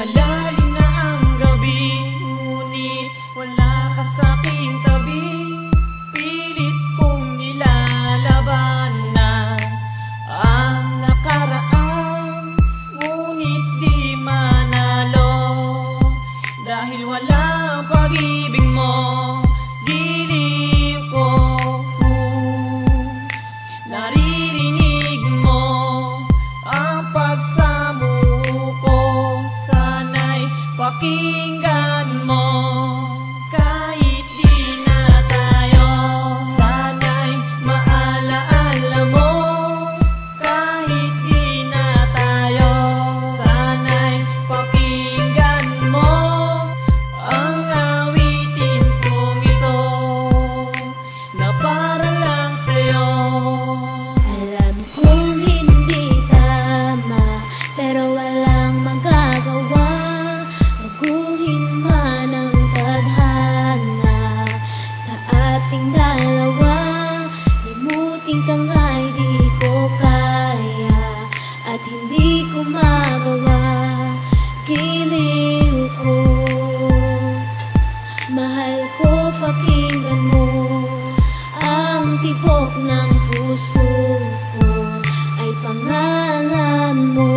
Malalim na ang gabi, ngunit wala ka sa'king tabi. Pilit kong nilalabanan ang nakaraan, ngunit di manalo. Dahil wala ang pag-ibig mo, giliw ko. Naririnig mo ang pagsamuko, sana'y pakinggan mo. Kahit di na tayo, sana'y maalaala mo. Kahit di na tayo, sana'y pakinggan mo ang awitin kong ito na para lang sa'yo. Alam kong hindi tama, pero walang magagawa. Baguhin man ang tadhana sa ating dalawa. Limutin ka nga'y di ko kaya at hindi ko magawa. Giliw ko, mahal ko, pakinggan mo ang tibok ng puso ko ay pangalan mo.